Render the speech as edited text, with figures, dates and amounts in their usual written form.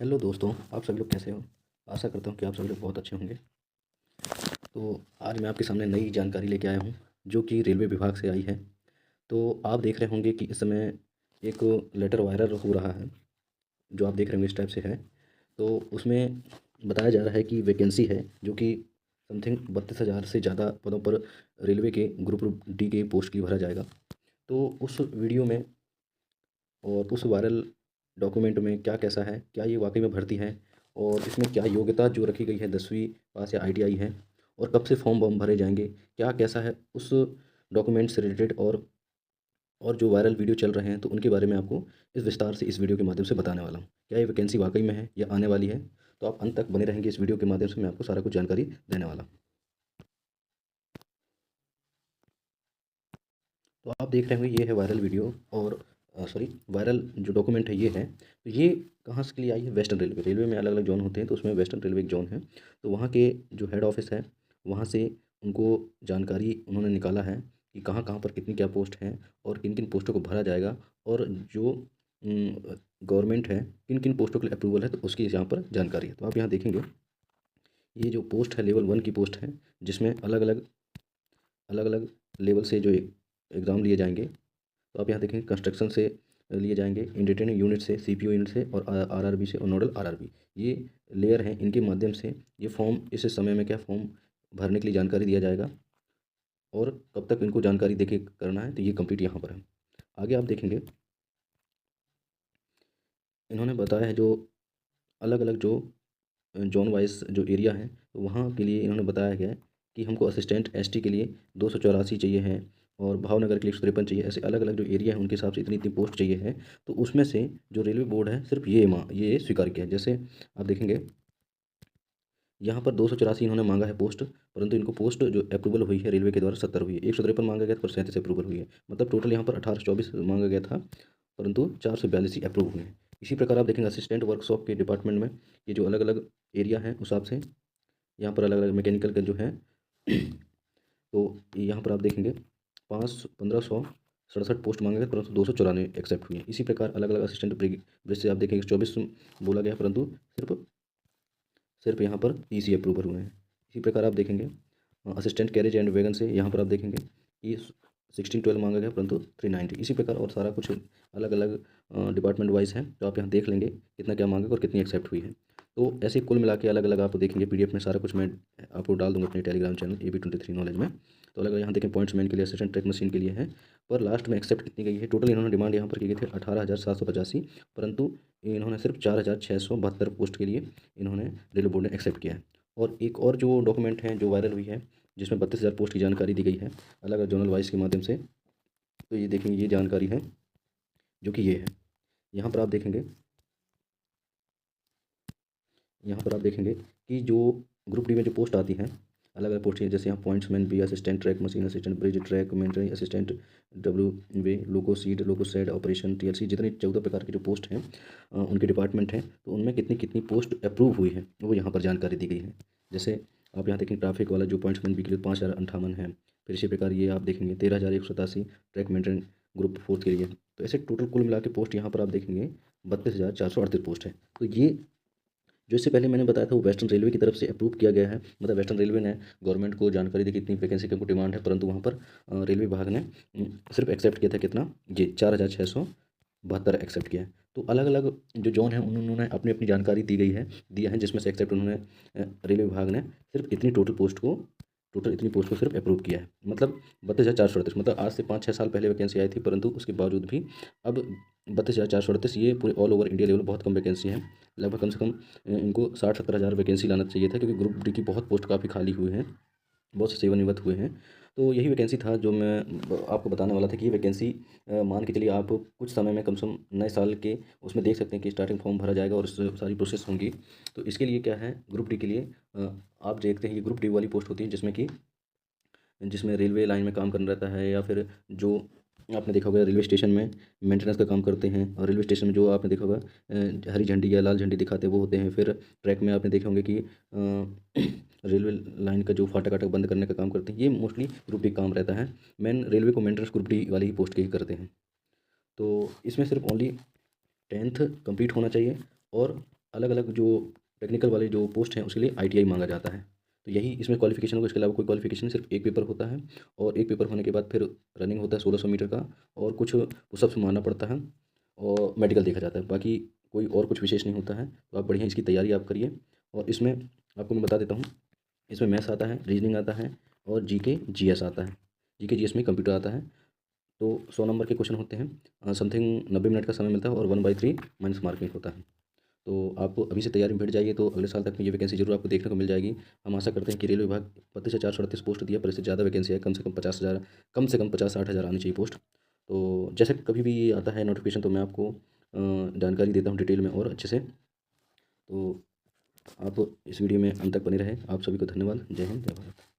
Hello दोस्तों, आप सभी लोग कैसे हो? आशा करता हूँ कि आप सभी लोग बहुत अच्छे होंगे। तो आज मैं आपके सामने नई जानकारी लेके आया हूँ, जो कि रेलवे विभाग से आई है। तो आप देख रहे होंगे कि इस समय एक लेटर वायरल हो रहा है, जो आप देख रहे होंगे इस टाइप से है। तो उसमें बताया जा रहा है कि वैकेंसी है, जो कि समथिंग 32,000 से ज़्यादा पदों पर रेलवे के ग्रुप डी के पोस्ट के लिए भरा जाएगा। तो उस वीडियो में और उस वायरल डॉक्यूमेंट में क्या कैसा है, क्या ये वाक़ई में भर्ती है और इसमें क्या योग्यता जो रखी गई है 10वीं पास या आईटीआई है और कब से फॉर्म भरे जाएँगे, क्या कैसा है उस डॉक्यूमेंट से रिलेटेड और जो वायरल वीडियो चल रहे हैं तो उनके बारे में आपको इस विस्तार से इस वीडियो के माध्यम से बताने वाला हूँ। क्या ये वैकेंसी वाक़ई में है या आने वाली है? तो आप अंत तक बने रहेंगे इस वीडियो के माध्यम से मैं आपको सारा कुछ जानकारी देने वाला हूँ। तो आप देख रहे होंगे ये है वायरल वीडियो और सॉरी वायरल जो डॉक्यूमेंट है ये है। तो ये कहाँ से के लिए आई है? Western railway. रेलवे में अलग अलग जोन होते हैं तो उसमें वेस्टर्न रेलवे एक जोन है। तो वहाँ के जो हेड ऑफिस है वहाँ से उनको जानकारी उन्होंने निकाला है कि कहाँ कहाँ पर कितनी क्या पोस्ट हैं और किन किन पोस्टों को भरा जाएगा और जो गवर्नमेंट है किन किन पोस्टों के लिए अप्रूवल है तो उसकी यहाँ पर जानकारी है। तो आप यहाँ देखेंगे ये जो पोस्ट है लेवल 1 की पोस्ट है, जिसमें अलग अलग लेवल से जो एग्ज़ाम लिए जाएंगे। तो आप यहाँ देखेंगे कंस्ट्रक्शन से लिए जाएंगे, इंटरटेनमेंट यूनिट से, सीपीओ यूनिट से और आरआरबी से और नोडल आरआरबी। ये लेयर हैं, इनके माध्यम से ये फॉर्म इस समय में क्या फॉर्म भरने के लिए जानकारी दिया जाएगा और कब तक इनको जानकारी देके करना है तो ये कंप्लीट यहाँ पर है। आगे आप देखेंगे इन्होंने बताया है जो अलग अलग जो जोन वाइज जो एरिया है तो वहाँ के लिए इन्होंने बताया गया है कि हमको असिस्टेंट एसटी के लिए 284 चाहिए है और भावनगर के लिए 153 चाहिए। ऐसे अलग अलग जो एरिया है उनके हिसाब से इतनी इतनी पोस्ट चाहिए है। तो उसमें से जो रेलवे बोर्ड है सिर्फ ये स्वीकार किया है। जैसे आप देखेंगे यहाँ पर 284 इन्होंने मांगा है पोस्ट, परंतु इनको पोस्ट जो अप्रूवल हुई है रेलवे के द्वारा 70 हुई है। 153 मांगा गया था पर 37 अप्रूवल हुई है। मतलब टोटल यहाँ पर 1824 मांगा गया था, परंतु 442 ही अप्रूव हुए हैं। इसी प्रकार आप देखेंगे असिस्टेंट वर्कशॉप के डिपार्टमेंट में ये जो अलग अलग एरिया है उस हिसाब से यहाँ पर अलग अलग मैकेनिकल का जो है तो यहाँ पर आप देखेंगे 1567 पोस्ट मांगे गए परंतु 294 एक्सेप्ट हुई हैं। इसी प्रकार अलग अलग असिस्टेंट ब्रिज से आप देखेंगे 24 बोला गया परंतु सिर्फ सिर्फ यहाँ पर 30 ही अप्रूवल हुए हैं। इसी प्रकार आप देखेंगे असिस्टेंट कैरेज एंड वैगन से यहाँ पर आप देखेंगे कि 1612 मांगा गया परंतु 390। इसी प्रकार और सारा कुछ अलग अलग डिपार्टमेंट वाइज है। तो आप यहाँ देख लेंगे कितना क्या मांगा और कितनी एक्सेप्ट हुई है। तो ऐसे कुल मिला के अलग अलग आप देखेंगे पीडीएफ में सारा कुछ मैं आपको डाल दूंगा अपने टेलीग्राम चैनल AB23 नॉलेज में। तो अलग अलग यहाँ देखें पॉइंट्स मैन के लिए असिस्टेंट ट्रैक मशीन के लिए है, पर लास्ट में एक्सेप्ट कितनी गई है टोटल इन्होंने डिमांड यहाँ पर की गई थी 18,785, परंतु इन्होंने सिर्फ 4,672 पोस्ट के लिए इन्होंने रेलवे बोर्ड ने एक्सेप्ट किया है। और एक और जो डॉक्यूमेंट है जो वायरल हुई है जिसमें 32,000 पोस्ट की जानकारी दी गई है अलग अलग जोनल वाइज के माध्यम से। तो ये देखेंगे ये जानकारी है जो कि ये है। यहाँ पर आप देखेंगे यहाँ पर आप देखेंगे कि जो ग्रुप डी में जो पोस्ट आती हैं अलग अलग पोस्ट हैं, जैसे यहाँ pointsman B, assistant track machine, assistant bridge track maintenance, assistant W way, loco shed operation, TLC, जितने 14 प्रकार की जो पोस्ट हैं उनके डिपार्टमेंट हैं तो उनमें कितनी कितनी पोस्ट अप्रूव हुई है वो यहाँ पर जानकारी दी गई है। जैसे आप यहाँ देखेंगे ट्रैफिक वाला जो पॉइंट्समैन बी के लिए 5,058 है। फिर इसी प्रकार ये आप देखेंगे 13,187 ट्रैक मेंटेन ग्रुप 4 के लिए। तो ऐसे टोटल कुल मिला के पोस्ट यहाँ पर आप देखेंगे 32,438 पोस्ट है। तो ये जो इससे पहले मैंने बताया था वो वेस्टर्न रेलवे की तरफ से अप्रूव किया गया है। मतलब वेस्टर्न रेलवे ने गवर्नमेंट को जानकारी दी कि इतनी वैकेंसी की हमको डिमांड है, परंतु वहाँ पर रेलवे विभाग ने सिर्फ एक्सेप्ट किया था कितना, ये 4,672 एक्सेप्ट किया है। तो अलग अलग जो जोन है उन्होंने अपनी अपनी जानकारी दी गई है दिया है जिसमें से एक्सेप्ट उन्होंने रेलवे विभाग ने सिर्फ इतनी टोटल इतनी पोस्ट को सिर्फ अप्रूव किया है। मतलब 32,438, मतलब आज से 5-6 साल पहले वैकेंसी आई थी, परंतु उसके बावजूद भी अब 32,438 ये पूरे ऑल ओवर इंडिया लेवल बहुत कम वैकेंसी है। लगभग कम से कम इनको 60-70 हज़ार वैकेंसी लाना चाहिए था, क्योंकि ग्रुप डी की बहुत पोस्ट काफ़ी खाली हुए हैं, बहुत से सेवानिवृत्त हुए हैं। तो यही वैकेंसी था जो मैं आपको बताने वाला था कि ये वैकेंसी मान के चलिए आप कुछ समय में कम से कम नए साल के उसमें देख सकते हैं कि स्टार्टिंग फॉर्म भरा जाएगा और सारी प्रोसेस होंगी। तो इसके लिए क्या है ग्रुप डी के लिए आप देखते हैं ये ग्रुप डी वाली पोस्ट होती है जिसमें रेलवे लाइन में काम करना रहता है, या फिर जो आपने देखा होगा रेलवे स्टेशन में मेंटेनेंस का काम करते हैं, और रेलवे स्टेशन में जो आपने देखा होगा हरी झंडी या लाल झंडी दिखाते हैं वो होते हैं। फिर ट्रैक में आपने देखे होंगे कि रेलवे लाइन का जो फाटक वाटक बंद करने का काम करते हैं, ये मोस्टली ग्रुप डी काम रहता है। मेन रेलवे को मेंटेनेंस ग्रुप डी वाली ही पोस्ट के ही करते हैं। तो इसमें सिर्फ ओनली 10th कंप्लीट होना चाहिए और अलग अलग जो टेक्निकल वाले जो पोस्ट हैं उसके लिए ITI मांगा जाता है। तो यही इसमें क्वालिफिकेशन होगा, इसके अलावा कोई क्वालिफिकेशन नहीं, सिर्फ एक पेपर होता है और एक पेपर होने के बाद फिर रनिंग होता है 1600 मीटर का और कुछ पुशअप्स मारना पड़ता है और मेडिकल देखा जाता है। बाकी कोई और कुछ विशेष नहीं होता है। तो आप बढ़िया इसकी तैयारी आप करिए। और इसमें आपको मैं बता देता हूँ, इसमें मैथ्स आता है, रीजनिंग आता है और GK GS आता है। GK GS में कंप्यूटर आता है। तो 100 नंबर के क्वेश्चन होते हैं, समथिंग 90 मिनट का समय मिलता है और 1/3 माइनस मार्किंग होता है। तो आप अभी से तैयारी में बैठ जाइए, तो अगले साल तक में ये वैकेंसी जरूर आपको देखने को मिल जाएगी। हम आशा करते हैं कि रेलवे विभाग 32 से 438 पोस्ट दिया, पर इससे ज़्यादा वैकेंसी है, कम से कम 50,000, कम से कम 50-60 हज़ार आनी चाहिए पोस्ट। तो जैसे कभी भी आता है नोटिफिकेशन तो मैं आपको जानकारी देता हूँ डिटेल में और अच्छे से। तो आप इस वीडियो में अंत तक बने रहें। आप सभी को धन्यवाद। जय हिंद, जय भारत।